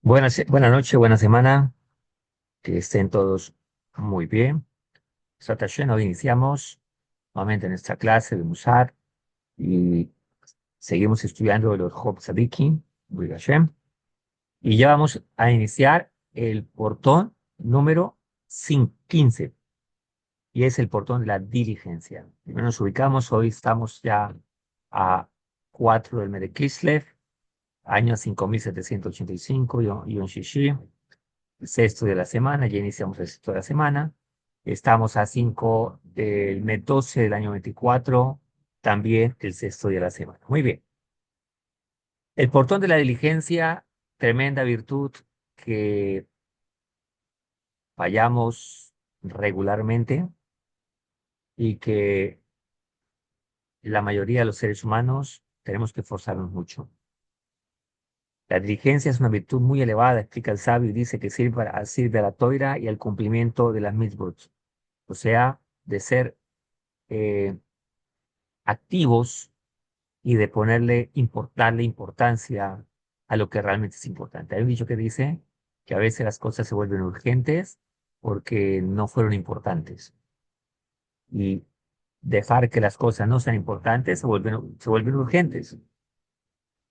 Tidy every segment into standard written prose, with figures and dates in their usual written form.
Buenas noches, buena semana, que estén todos muy bien. Sata Hashem, hoy iniciamos nuevamente nuestra clase de Musar y seguimos estudiando los Job Tzadikim, Bui Hashem, y ya vamos a iniciar el portón número 15 y es el portón de la diligencia. Primero nos ubicamos, hoy estamos ya a 4 del mes de Kislev, año 5785, Yom Shishi. Sexto de la semana, ya iniciamos el sexto de la semana. Estamos a 5 del mes 12 del año 24, también el sexto día de la semana. Muy bien. El portón de la diligencia, tremenda virtud que fallamos regularmente y que la mayoría de los seres humanos tenemos que esforzarnos mucho. La diligencia es una virtud muy elevada, explica el sabio, y dice que sirve a la toira y al cumplimiento de las mitzvot, o sea, de ser eh, activos y de darle importancia a lo que realmente es importante. Hay un dicho que dice que a veces las cosas se vuelven urgentes porque no fueron importantes. Y dejar que las cosas no sean importantes se vuelven urgentes.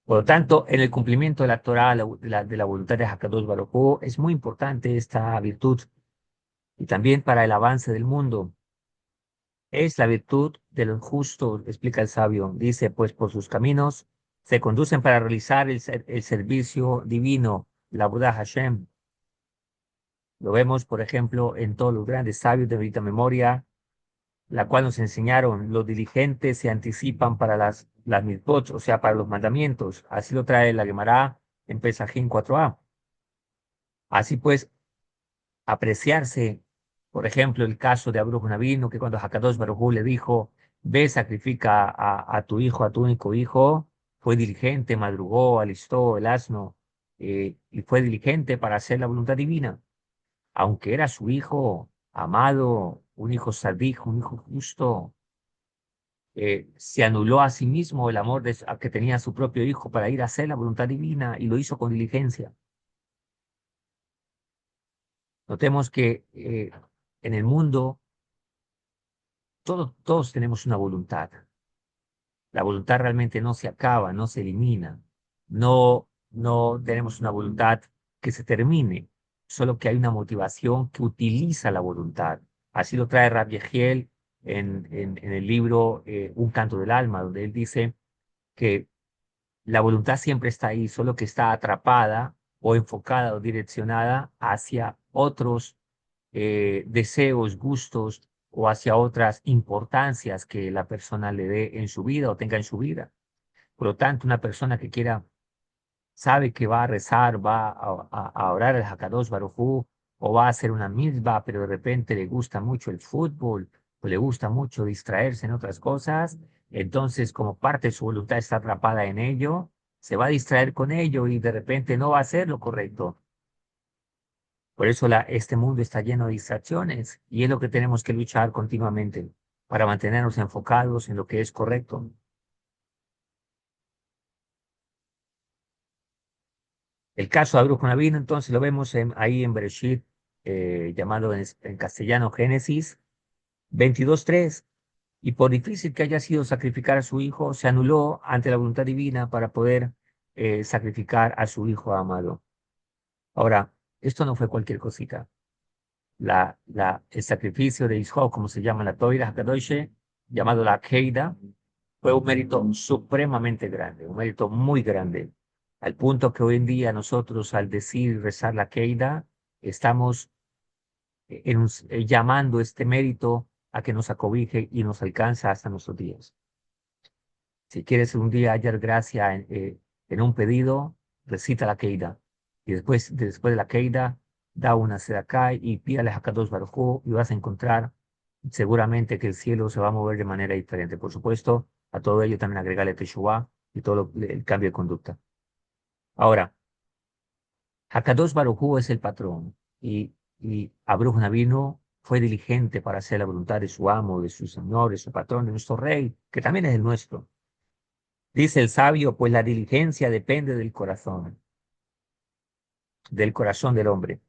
Por lo tanto, en el cumplimiento de la Torah, de la voluntad de Hakadosh Baruj Hu, es muy importante esta virtud. Y también para el avance del mundo. Es la virtud de los justos, explica el sabio. Dice, pues por sus caminos se conducen para realizar el servicio divino, la Buda Hashem. Lo vemos, por ejemplo, en todos los grandes sabios de bendita memoria, la cual nos enseñaron, los diligentes se anticipan para las mitzvot, o sea, para los mandamientos. Así lo trae la Gemara en Pesajim 4a. Así pues, apreciarse, por ejemplo, el caso de Abraham Navino, que cuando Hakadosh Baruj Hu le dijo, ve, sacrifica a tu hijo, a tu único hijo, fue diligente, madrugó, alistó el asno, y fue diligente para hacer la voluntad divina, aunque era su hijo amado, un hijo sadijo, un hijo justo. Se anuló a sí mismo el amor que tenía a su propio hijo para ir a hacer la voluntad divina y lo hizo con diligencia. Notemos que en el mundo todos tenemos una voluntad. La voluntad realmente no se acaba, no se elimina. No tenemos una voluntad que se termine, solo que hay una motivación que utiliza la voluntad. Así lo trae Rabbi Yehiel en el libro Un canto del alma, donde él dice que la voluntad siempre está ahí, solo que está atrapada o enfocada o direccionada hacia otros deseos, gustos o hacia otras importancias que la persona le dé en su vida o tenga en su vida. Por lo tanto, una persona que sabe que va a rezar, va a orar al Hakadosh Baruj Hu, o va a hacer una misma, pero de repente le gusta mucho el fútbol, o le gusta mucho distraerse en otras cosas, entonces como parte de su voluntad está atrapada en ello, se va a distraer con ello y de repente no va a hacer lo correcto. Por eso este mundo está lleno de distracciones y es lo que tenemos que luchar continuamente para mantenernos enfocados en lo que es correcto. El caso de Abraham Navino, entonces lo vemos ahí en Bereshit, llamado en castellano Génesis 22:3. Y por difícil que haya sido sacrificar a su hijo, se anuló ante la voluntad divina para poder sacrificar a su hijo amado. Ahora, esto no fue cualquier cosita. El sacrificio de Isaac, como se llama en la Toira Hakadosh, llamado la Keida, fue un mérito supremamente grande, un mérito muy grande, al punto que hoy en día nosotros al decir y rezar la Keida, estamos llamando este mérito a que nos acobije y nos alcanza hasta nuestros días. Si quieres un día hallar gracia en un pedido, recita la Keida. Y después de la Keida, da una sedacá y pídale a Kadosh Baruj Hu y vas a encontrar seguramente que el cielo se va a mover de manera diferente. Por supuesto, a todo ello también agregarle Teshuvah y todo el cambio de conducta. Ahora, Hakadosh Baruj Hu es el patrón y Abraham Navino fue diligente para hacer la voluntad de su amo, de su señor, de su patrón, de nuestro rey, que también es el nuestro. Dice el sabio, pues la diligencia depende del corazón. del corazón del hombre,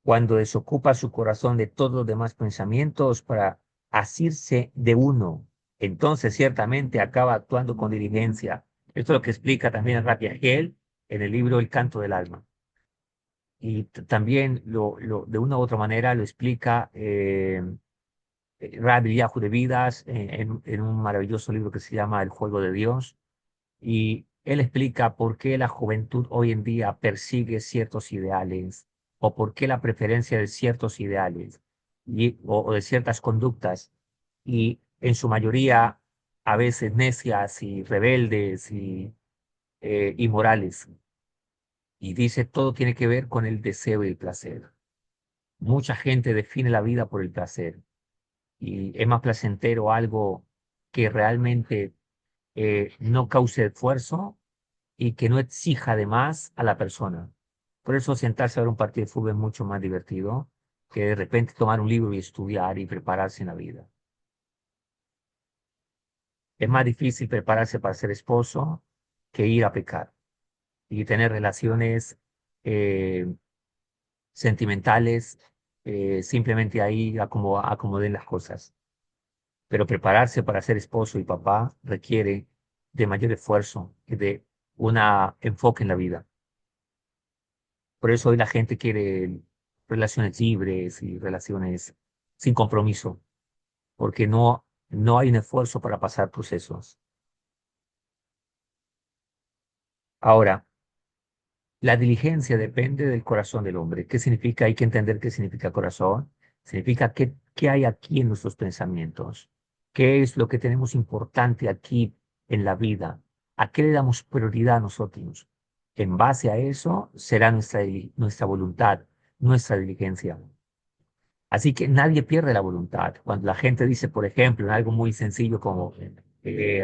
cuando desocupa su corazón de todos los demás pensamientos para asirse de uno, entonces ciertamente acaba actuando con diligencia. Esto es lo que explica también Rabbi Ahiel en el libro El Canto del Alma. Y también de una u otra manera lo explica Rabbi Yahu de Vidas en un maravilloso libro que se llama El Juego de Dios. Y él explica por qué la juventud hoy en día persigue ciertos ideales o por qué la preferencia de ciertos ideales o de ciertas conductas y en su mayoría a veces necias y rebeldes y inmorales. Y dice, todo tiene que ver con el deseo y el placer. Mucha gente define la vida por el placer y es más placentero algo que realmente no cause esfuerzo y que no exija además a la persona. Por eso sentarse a ver un partido de fútbol es mucho más divertido que de repente tomar un libro y estudiar y prepararse en la vida. Es más difícil prepararse para ser esposo que ir a pecar y tener relaciones eh, sentimentales simplemente ahí acomoden las cosas. Pero prepararse para ser esposo y papá requiere de mayor esfuerzo y de un enfoque en la vida. Por eso hoy la gente quiere relaciones libres y relaciones sin compromiso, porque no hay un esfuerzo para pasar procesos. Ahora, la diligencia depende del corazón del hombre. ¿Qué significa? Hay que entender qué significa corazón. Significa qué hay aquí en nuestros pensamientos. ¿Qué es lo que tenemos importante aquí en la vida? ¿A qué le damos prioridad nosotros? En base a eso será nuestra voluntad, nuestra diligencia. Así que nadie pierde la voluntad. Cuando la gente dice, por ejemplo, en algo muy sencillo como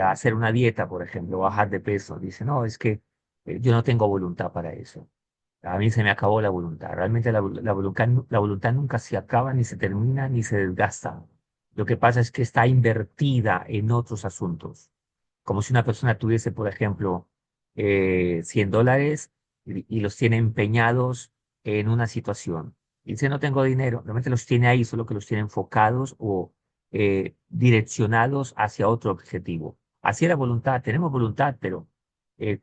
hacer una dieta, por ejemplo, bajar de peso, dice, no, es que yo no tengo voluntad para eso. A mí se me acabó la voluntad. Realmente la voluntad nunca se acaba, ni se termina, ni se desgasta. Lo que pasa es que está invertida en otros asuntos. Como si una persona tuviese, por ejemplo, $100 y los tiene empeñados en una situación. Y dice, no tengo dinero, realmente los tiene ahí, solo que los tiene enfocados o direccionados hacia otro objetivo. Así es la voluntad, tenemos voluntad, pero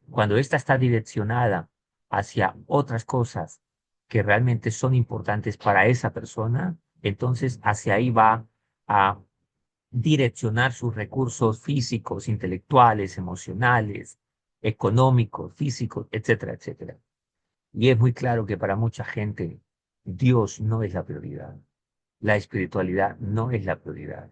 cuando esta está direccionada hacia otras cosas que realmente son importantes para esa persona, entonces hacia ahí va a direccionar sus recursos físicos, intelectuales, emocionales, económicos, físicos, etcétera, etcétera. Y es muy claro que para mucha gente Dios no es la prioridad. La espiritualidad no es la prioridad.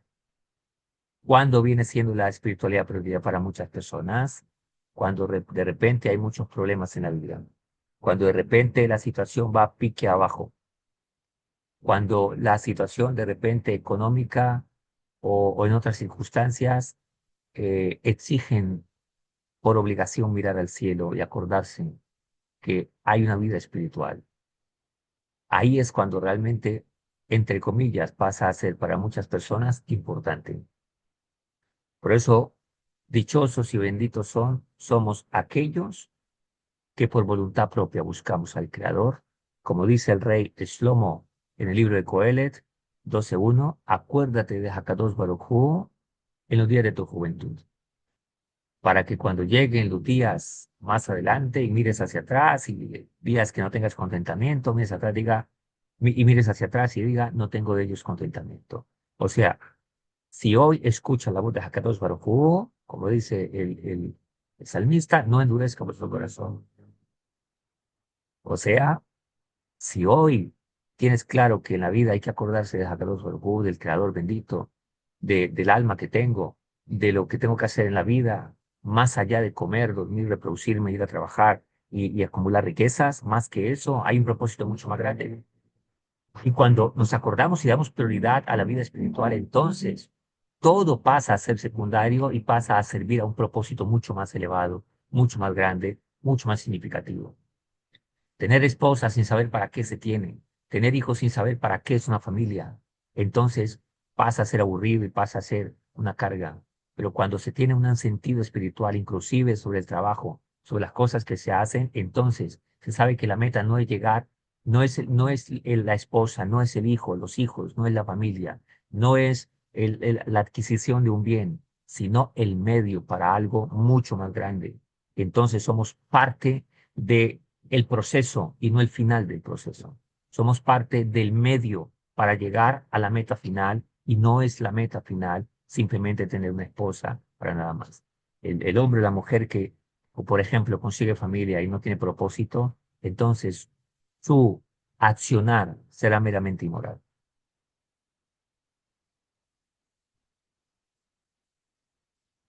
¿Cuándo viene siendo la espiritualidad prioridad para muchas personas? Cuando de repente hay muchos problemas en la vida. Cuando de repente la situación va a pique abajo. Cuando la situación de repente económica o en otras circunstancias exigen por obligación mirar al cielo y acordarse que hay una vida espiritual. Ahí es cuando realmente, entre comillas, pasa a ser para muchas personas importante. Por eso, dichosos y benditos somos aquellos que por voluntad propia buscamos al Creador, como dice el rey Shlomo en el libro de Coelet 12:1, acuérdate de Hakadosh Baruj Hu en los días de tu juventud, para que cuando lleguen los días más adelante y mires hacia atrás y días que no tengas contentamiento, mires atrás, y mires hacia atrás y diga, no tengo de ellos contentamiento. O sea, si hoy escuchas la voz de Hakadosh Baruj Hu, como dice el salmista, no endurezca vuestro corazón. O sea, si hoy tienes claro que en la vida hay que acordarse de Hakadosh Baruj Hu, del Creador bendito, del alma que tengo, de lo que tengo que hacer en la vida, más allá de comer, dormir, reproducirme, ir a trabajar y acumular riquezas, más que eso, hay un propósito mucho más grande. Y cuando nos acordamos y damos prioridad a la vida espiritual, entonces todo pasa a ser secundario y pasa a servir a un propósito mucho más elevado, mucho más grande, mucho más significativo. Tener esposa sin saber para qué se tiene, tener hijos sin saber para qué es una familia, entonces pasa a ser aburrido y pasa a ser una carga. Pero cuando se tiene un sentido espiritual, inclusive sobre el trabajo, sobre las cosas que se hacen, entonces se sabe que la meta no es llegar la esposa, no es el hijo, los hijos, no es la familia, no es la adquisición de un bien, sino el medio para algo mucho más grande. Entonces somos parte de el proceso y no el final del proceso. Somos parte del medio para llegar a la meta final y no es la meta final simplemente tener una esposa para nada más. El hombre o la mujer que, o por ejemplo, consigue familia y no tiene propósito, entonces su accionar será meramente inmoral.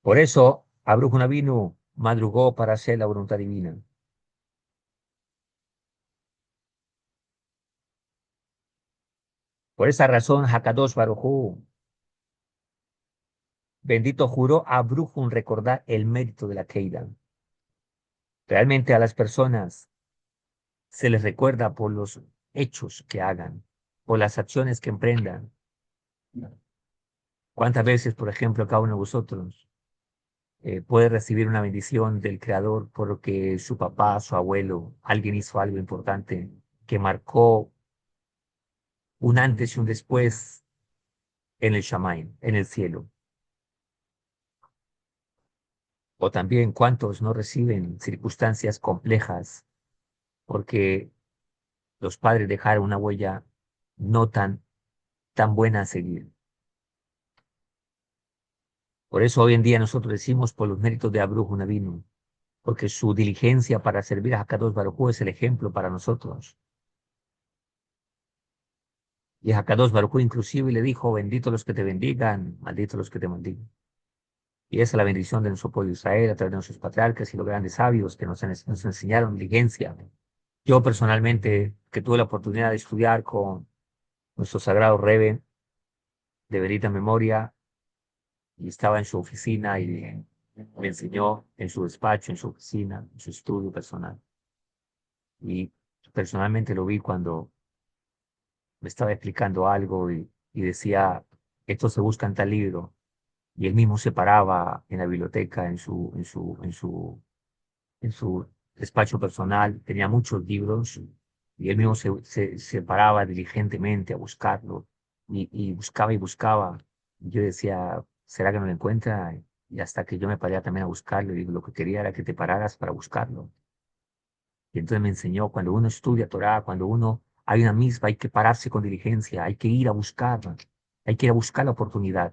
Por eso, Abraham Avinu madrugó para hacer la voluntad divina. Por esa razón, Hakadosh Baruj Hu, bendito juró a Abraham recordar el mérito de la Keila. Realmente a las personas se les recuerda por los hechos que hagan, por las acciones que emprendan. ¿Cuántas veces, por ejemplo, cada uno de vosotros puede recibir una bendición del Creador porque su papá, su abuelo, alguien hizo algo importante que marcó un antes y un después en el Shamaim, en el cielo? O también cuántos no reciben circunstancias complejas porque los padres dejaron una huella no tan buena a seguir. Por eso hoy en día nosotros decimos por los méritos de Abraham Avinu, porque su diligencia para servir a Hakadosh Baruj Hu es el ejemplo para nosotros. Y Hakadosh Baruj Hu inclusive le dijo, bendito los que te bendigan, maldito los que te maldigan. Y esa es la bendición de nuestro pueblo de Israel a través de nuestros patriarcas y los grandes sabios que nos enseñaron diligencia. Yo personalmente, que tuve la oportunidad de estudiar con nuestro sagrado Rebbe de Verita Memoria, y estaba en su oficina y me enseñó en su despacho, en su oficina, en su estudio personal. Y personalmente lo vi cuando me estaba explicando algo y decía, esto se busca en tal libro. Y él mismo se paraba en la biblioteca, en su despacho personal, tenía muchos libros y él mismo se paraba diligentemente a buscarlo y buscaba y buscaba. Y yo decía, ¿será que no lo encuentra? Y hasta que yo me paré también a buscarlo y lo que quería era que te pararas para buscarlo. Y entonces me enseñó, cuando uno estudia Torah, cuando uno hay una misma, hay que pararse con diligencia, hay que ir a buscarla, hay que ir a buscar la oportunidad.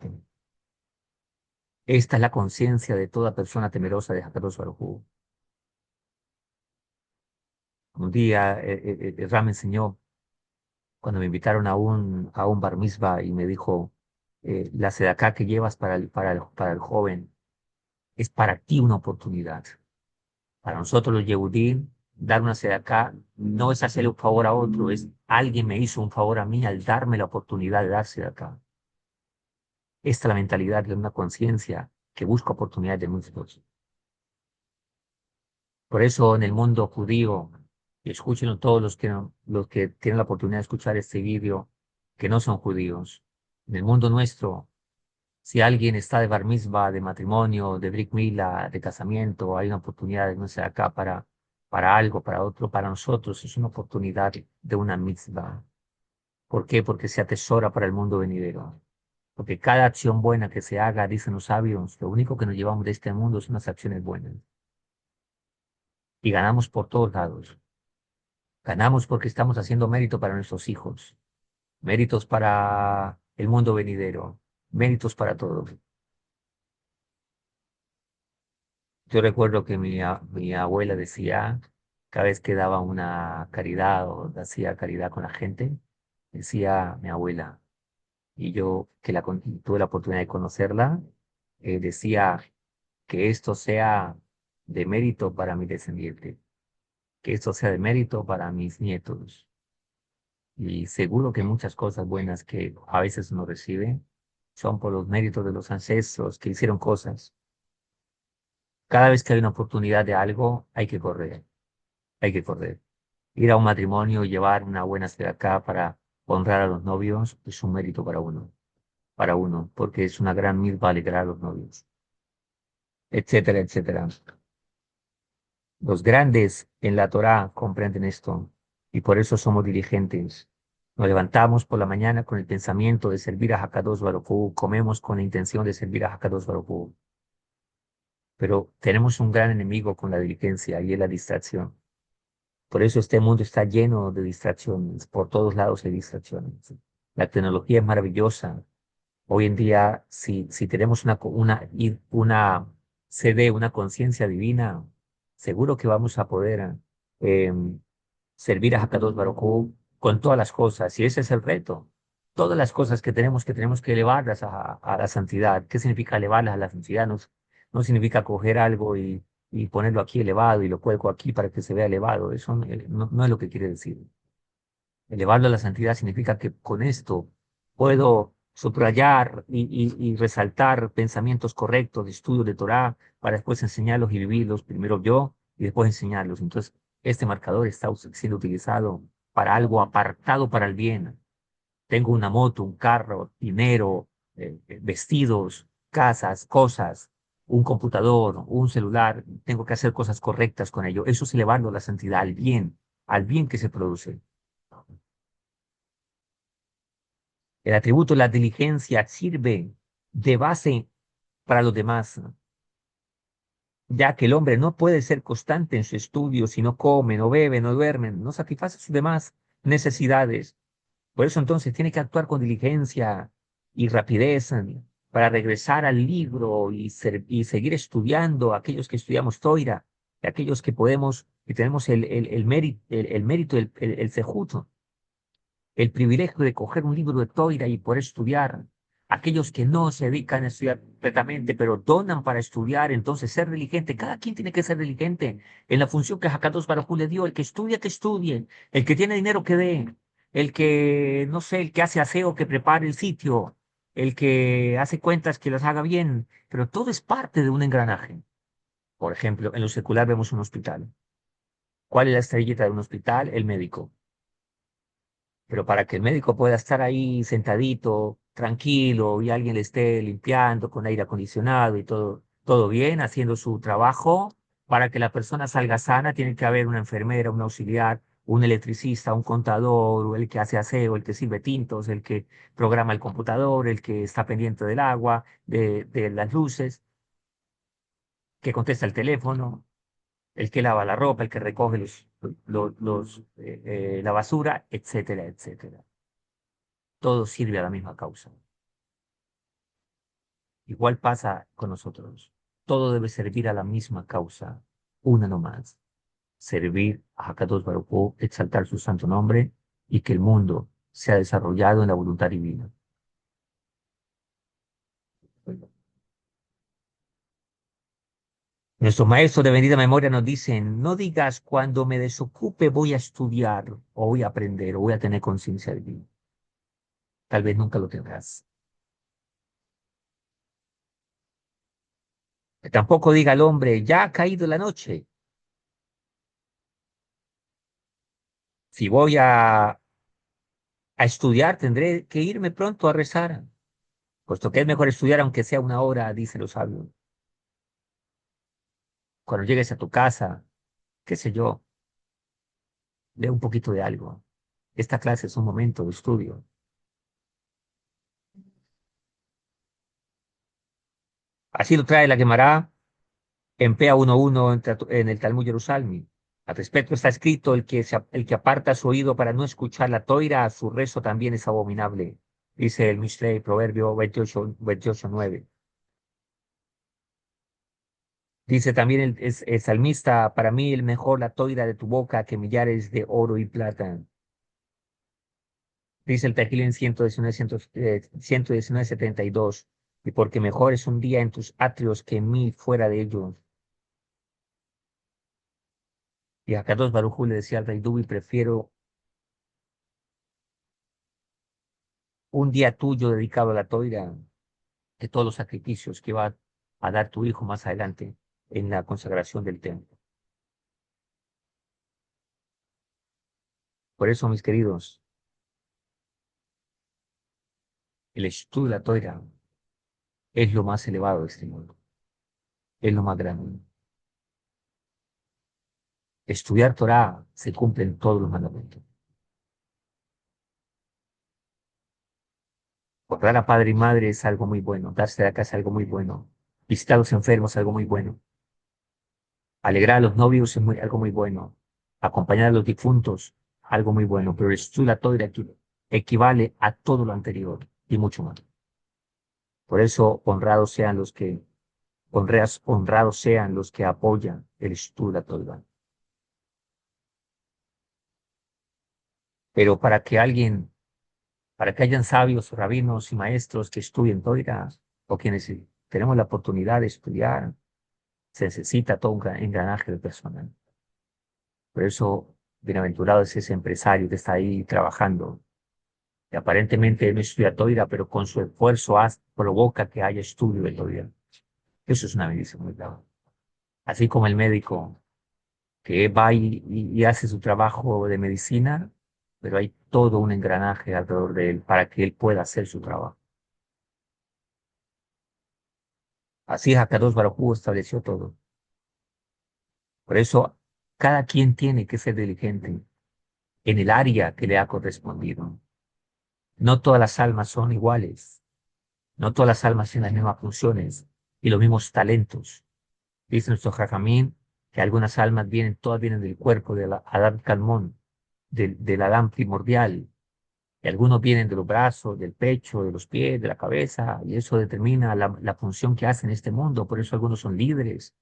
Esta es la conciencia de toda persona temerosa de Hakadosh Baruj Hu. Un día Ram me enseñó cuando me invitaron a un bar mitzvah y me dijo, la sedacá que llevas para el joven es para ti una oportunidad. Para nosotros los Yehudim, dar una sedacá no es hacerle un favor a otro, es alguien me hizo un favor a mí al darme la oportunidad de dar sedacá. Esta es la mentalidad de una conciencia que busca oportunidades de muchos. Por eso en el mundo judío, y escúchenlo todos los que tienen la oportunidad de escuchar este vídeo, que no son judíos. En el mundo nuestro, si alguien está de bar mitzvah, de matrimonio, de brit mila, de casamiento, hay una oportunidad de no ser acá para algo, para otro, para nosotros es una oportunidad de una mitzvah. ¿Por qué? Porque se atesora para el mundo venidero. Porque cada acción buena que se haga, dicen los sabios, lo único que nos llevamos de este mundo son las acciones buenas. Y ganamos por todos lados. Ganamos porque estamos haciendo mérito para nuestros hijos, méritos para el mundo venidero, méritos para todos. Yo recuerdo que mi abuela decía, cada vez que daba una caridad o hacía caridad con la gente, decía mi abuela, y yo que tuve la oportunidad de conocerla, decía que esto sea de mérito para mi descendiente, que esto sea de mérito para mis nietos. Y seguro que muchas cosas buenas que a veces uno recibe son por los méritos de los ancestros que hicieron cosas. Cada vez que hay una oportunidad de algo, hay que correr, hay que correr. Ir a un matrimonio y llevar una buena acá para honrar a los novios es un mérito para uno, porque es una gran milpa alegrar a los novios, etcétera, etcétera. Los grandes en la Torá comprenden esto. y por eso somos diligentes. Nos levantamos por la mañana con el pensamiento de servir a Hakadosh Baruj Hu, comemos con la intención de servir a Hakadosh Baruj Hu, pero tenemos un gran enemigo con la diligencia y es la distracción. Por eso este mundo está lleno de distracciones, por todos lados hay distracciones. La tecnología es maravillosa. Hoy en día, si tenemos una CD, una conciencia divina, seguro que vamos a poder eh, servir a Hakadosh Baruj Hu con todas las cosas. Y ese es el reto. Todas las cosas que tenemos que elevarlas a la santidad. ¿Qué significa elevarlas a la santidad? No, no significa coger algo y ponerlo aquí elevado y lo cuelgo aquí para que se vea elevado. Eso no es lo que quiere decir. Elevarlo a la santidad significa que con esto puedo subrayar y resaltar pensamientos correctos de estudio de Torah para después enseñarlos y vivirlos, primero yo y después enseñarlos. Entonces, este marcador está siendo utilizado para algo apartado para el bien. Tengo una moto, un carro, dinero, vestidos, casas, cosas, un computador, un celular. Tengo que hacer cosas correctas con ello. Eso es elevarlo a la santidad, al bien que se produce. El atributo de la diligencia sirve de base para los demás, ya que el hombre no puede ser constante en su estudio si no come, no bebe, no duerme, no satisface sus demás necesidades. Por eso entonces tiene que actuar con diligencia y rapidez para regresar al libro y seguir estudiando, aquellos que estudiamos Toira, y aquellos que podemos y tenemos el mérito, el sejuto, el privilegio de coger un libro de Toira y poder estudiar. Aquellos que no se dedican a estudiar completamente, pero donan para estudiar, entonces ser diligente. Cada quien tiene que ser diligente en la función que Hakadosh Baruj Hu le dio. El que estudia, que estudie. El que tiene dinero, que dé. El que, no sé, el que hace aseo, que prepare el sitio. El que hace cuentas, que las haga bien. Pero todo es parte de un engranaje. Por ejemplo, en lo secular vemos un hospital. ¿Cuál es la estrellita de un hospital? El médico. Pero para que el médico pueda estar ahí sentadito, tranquilo, y alguien le esté limpiando con aire acondicionado y todo bien, haciendo su trabajo, para que la persona salga sana, tiene que haber una enfermera, un auxiliar, un electricista, un contador, o el que hace aseo, el que sirve tintos, el que programa el computador, el que está pendiente del agua, de las luces, que contesta el teléfono, el que lava la ropa, el que recoge la basura, etcétera, etcétera. Todo sirve a la misma causa. Igual pasa con nosotros. Todo debe servir a la misma causa, una nomás. Servir a Hakadosh Baruj Hu, exaltar su santo nombre y que el mundo sea desarrollado en la voluntad divina. Nuestros maestros de bendita memoria nos dicen, no digas cuando me desocupe voy a estudiar o voy a aprender o voy a tener conciencia de mí. Tal vez nunca lo tendrás. Tampoco diga al hombre, ya ha caído la noche. Si voy a estudiar, tendré que irme pronto a rezar, puesto que es mejor estudiar aunque sea una hora, dicen los sabios. Cuando llegues a tu casa, qué sé yo, lee un poquito de algo. Esta clase es un momento de estudio. Así lo trae la Gemara en Pea 1.1 en el Talmud Jerusalmi. Al respecto está escrito, el que aparta su oído para no escuchar la toira, su rezo también es abominable. Dice el Mishlei, Proverbio 28:9. Dice también el salmista, para mí el mejor la toira de tu boca que millares de oro y plata. Dice el Tehillim 119:72, y porque mejor es un día en tus atrios que 1000 fuera de ellos. Y a Kadosh Baruj Hu le decía al rey Dubi, prefiero un día tuyo dedicado a la toira que todos los sacrificios que va a dar tu hijo más adelante en la consagración del templo. Por eso, mis queridos, el estudio de la toira es lo más elevado de este mundo, es lo más grande. estudiar Torah, se cumplen todos los mandamientos. Honrar a padre y madre es algo muy bueno. Darse de acá es algo muy bueno. Visitar a los enfermos es algo muy bueno. Alegrar a los novios es algo muy bueno. Acompañar a los difuntos, algo muy bueno. Pero el estudio de la Torah equivale a todo lo anterior y mucho más. Por eso, honrados sean los que apoyan el estudio de la Torah. Pero para que hayan sabios, rabinos y maestros que estudien Torah, o quienes tenemos la oportunidad de estudiar, se necesita todo un engranaje de personal. Por eso, bienaventurado es ese empresario que está ahí trabajando, que aparentemente no estudia Torah, pero con su esfuerzo provoca que haya estudio de Torah. Eso es una bendición muy grande. Así como el médico que va y hace su trabajo de medicina, pero hay todo un engranaje alrededor de él para que él pueda hacer su trabajo. Así Hakadosh Baruj Hu estableció todo. Por eso, cada quien tiene que ser diligente en el área que le ha correspondido. No todas las almas son iguales. No todas las almas tienen las mismas funciones y los mismos talentos. Dice nuestro Jajamín que algunas almas todas vienen del cuerpo del Adán Calmón, del Adán primordial, y algunos vienen de los brazos, del pecho, de los pies, de la cabeza, y eso determina la función que hacen en este mundo. Por eso algunos son líderes,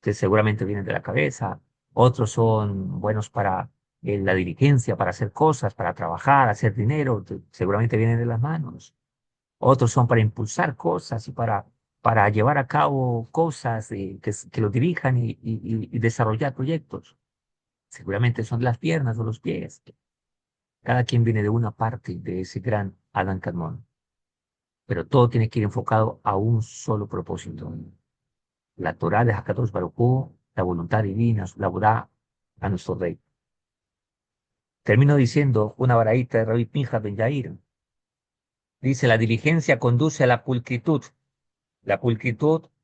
que seguramente vienen de la cabeza, otros son buenos para la diligencia, para hacer cosas, para trabajar, hacer dinero, seguramente vienen de las manos. Otros son para impulsar cosas y para llevar a cabo cosas que los dirijan y desarrollar proyectos. Seguramente son las piernas o los pies. Cada quien viene de una parte de ese gran Adán Kadmon, pero todo tiene que ir enfocado a un solo propósito. La Torah de Hakadosh Baruj Hu, la voluntad divina, la Borá a nuestro Rey. Termino diciendo una baraíta de Rabbi Pinja Ben Yair. Dice, la diligencia conduce a la pulcritud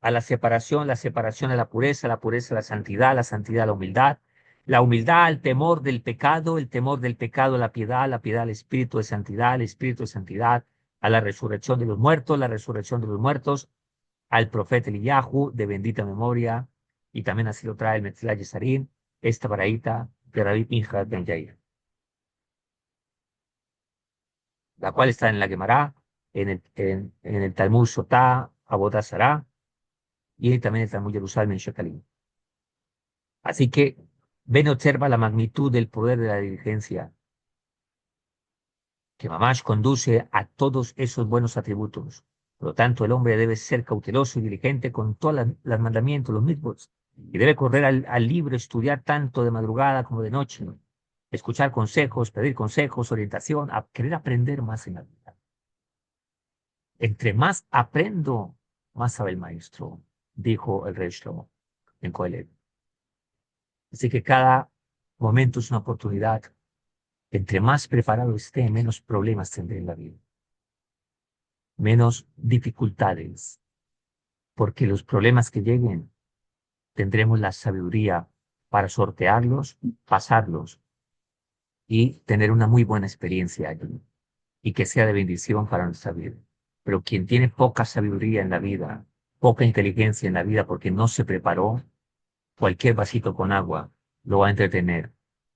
a la separación a la pureza a la santidad a la humildad al temor del pecado, el temor del pecado a la piedad al espíritu de santidad, al espíritu de santidad, a la resurrección de los muertos, la resurrección de los muertos, al profeta Eliyahu de bendita memoria, y también así lo trae el Metzilá Yesarín, esta baraíta de Rabbi Pinja Ben Yair, la cual está en la Gemara, en el Talmud Sotá, Avodah Zará, y también el Talmud Jerusalén en Shekalim. Así que ven, observa la magnitud del poder de la diligencia, que Mamash conduce a todos esos buenos atributos. Por lo tanto, el hombre debe ser cauteloso y diligente con todos los mandamientos, los mismos, y debe correr al libro, estudiar tanto de madrugada como de noche, escuchar consejos, pedir consejos, orientación, a querer aprender más en la vida. Entre más aprendo, más sabe el maestro, dijo el rey Shlomo en Coelet. Así que cada momento es una oportunidad. Entre más preparado esté, menos problemas tendré en la vida, menos dificultades, porque los problemas que lleguen tendremos la sabiduría para sortearlos, pasarlos y tener una muy buena experiencia allí y que sea de bendición para nuestra vida. Pero quien tiene poca sabiduría en la vida, poca inteligencia en la vida porque no se preparó, cualquier vasito con agua lo va a entretener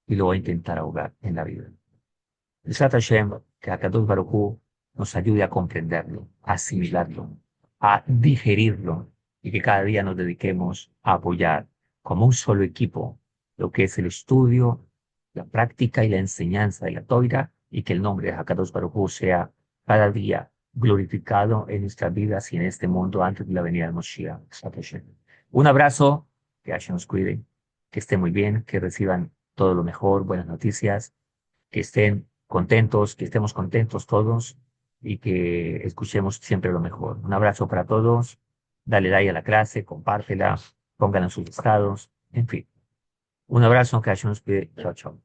y lo va a intentar ahogar en la vida. Besat Hashem, que Hakadosh Baruj Hu nos ayude a comprenderlo, a asimilarlo, a digerirlo y que cada día nos dediquemos a apoyar como un solo equipo lo que es el estudio, la práctica y la enseñanza de la Torah, y que el nombre de Hakadosh Baruj Hu sea cada día glorificado en nuestras vidas y en este mundo antes de la venida de Moshiach. Besat Hashem. Un abrazo, que Hashem nos cuide, que estén muy bien, que reciban todo lo mejor, buenas noticias, que estén contentos, que estemos contentos todos y que escuchemos siempre lo mejor. Un abrazo para todos, dale like a la clase, compártela, pónganla en sus estados, en fin. Un abrazo, que Hashem nos cuide. Chao, chao.